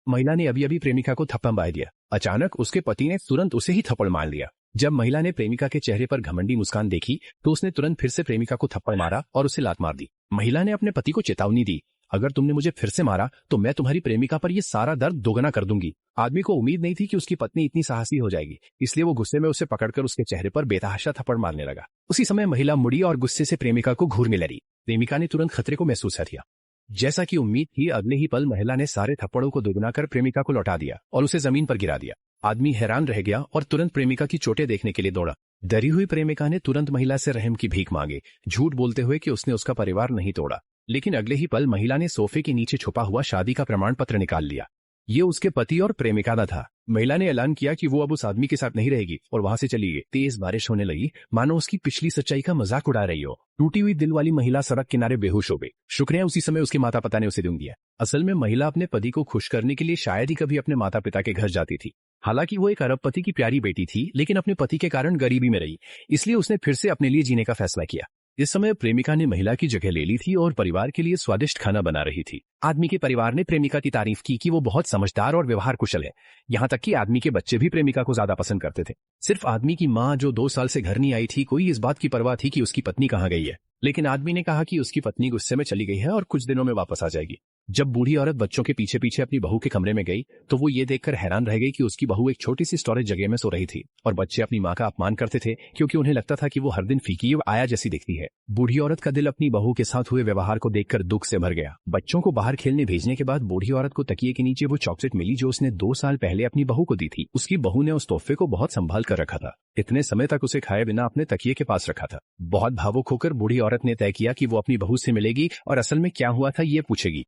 महिला ने अभी अभी प्रेमिका को थप्पड़ मार दिया। अचानक उसके पति ने तुरंत उसे ही थप्पड़ मार लिया। जब महिला ने प्रेमिका के चेहरे पर घमंडी मुस्कान देखी तो उसने तुरंत फिर से प्रेमिका को थप्पड़ मारा और उसे लात मार दी। महिला ने अपने पति को चेतावनी दी, अगर तुमने मुझे फिर से मारा तो मैं तुम्हारी प्रेमिका पर ये सारा दर्द दोगुना कर दूंगी। आदमी को उम्मीद नहीं थी कि उसकी पत्नी इतनी साहसी हो जाएगी, इसलिए वो गुस्से में उसे पकड़कर उसके चेहरे पर बेतहाशा थप्पड़ मारने लगा। उसी समय महिला मुड़ी और गुस्से से प्रेमिका को घूर में लड़ी। प्रेमिका ने तुरंत खतरे को महसूस किया। जैसा कि उम्मीद थी, अगले ही पल महिला ने सारे थप्पड़ों को दोगुना कर प्रेमिका को लौटा दिया और उसे जमीन पर गिरा दिया। आदमी हैरान रह गया और तुरंत प्रेमिका की चोटें देखने के लिए दौड़ा। डरी हुई प्रेमिका ने तुरंत महिला से रहम की भीख मांगी, झूठ बोलते हुए कि उसने उसका परिवार नहीं तोड़ा। लेकिन अगले ही पल महिला ने सोफे के नीचे छुपा हुआ शादी का प्रमाण पत्र निकाल लिया। ये उसके पति और प्रेमिका का था। महिला ने ऐलान किया कि वो अब उस आदमी के साथ नहीं रहेगी और वहां से चली गई। तेज बारिश होने लगी, मानो उसकी पिछली सच्चाई का मजाक उड़ा रही हो। टूटी हुई दिल वाली महिला सड़क किनारे बेहोश हो गई। शुक्र है उसी समय उसके माता पिता ने उसे दूंग दिया। असल में महिला अपने पति को खुश करने के लिए शायद ही कभी अपने माता पिता के घर जाती थी। हालांकि वो एक अरबपति की प्यारी बेटी थी, लेकिन अपने पति के कारण गरीबी में रही, इसलिए उसने फिर से अपने लिए जीने का फैसला किया। इस समय प्रेमिका ने महिला की जगह ले ली थी और परिवार के लिए स्वादिष्ट खाना बना रही थी। आदमी के परिवार ने प्रेमिका की तारीफ की कि वो बहुत समझदार और व्यवहार कुशल है। यहाँ तक कि आदमी के बच्चे भी प्रेमिका को ज्यादा पसंद करते थे। सिर्फ आदमी की माँ, जो 2 साल से घर नहीं आई थी, कोई इस बात की परवाह थी कि उसकी पत्नी कहाँ गई है। लेकिन आदमी ने कहा कि उसकी पत्नी गुस्से में चली गई है और कुछ दिनों में वापस आ जाएगी। जब बूढ़ी औरत बच्चों के पीछे पीछे अपनी बहू के कमरे में गई तो वो ये देखकर हैरान रह गई कि उसकी बहू एक छोटी सी स्टोरेज जगह में सो रही थी और बच्चे अपनी माँ का अपमान करते थे क्योंकि उन्हें लगता था कि वो हर दिन फीकी और आया जैसी दिखती है। बूढ़ी औरत का दिल अपनी बहू के साथ हुए व्यवहार को देखकर दुख से भर गया। बच्चों को बाहर खेलने भेजने के बाद बूढ़ी औरत को तकिए के नीचे वो चॉकलेट मिली जो उसने 2 साल पहले अपनी बहू को दी थी। उसकी बहू ने उस तोहफे को बहुत संभाल कर रखा था। इतने समय तक उसे खाए बिना अपने तकिए के पास रखा था। बहुत भावुक होकर बूढ़ी औरत ने तय किया कि वो अपनी बहू से मिलेगी और असल में क्या हुआ था ये पूछेगी।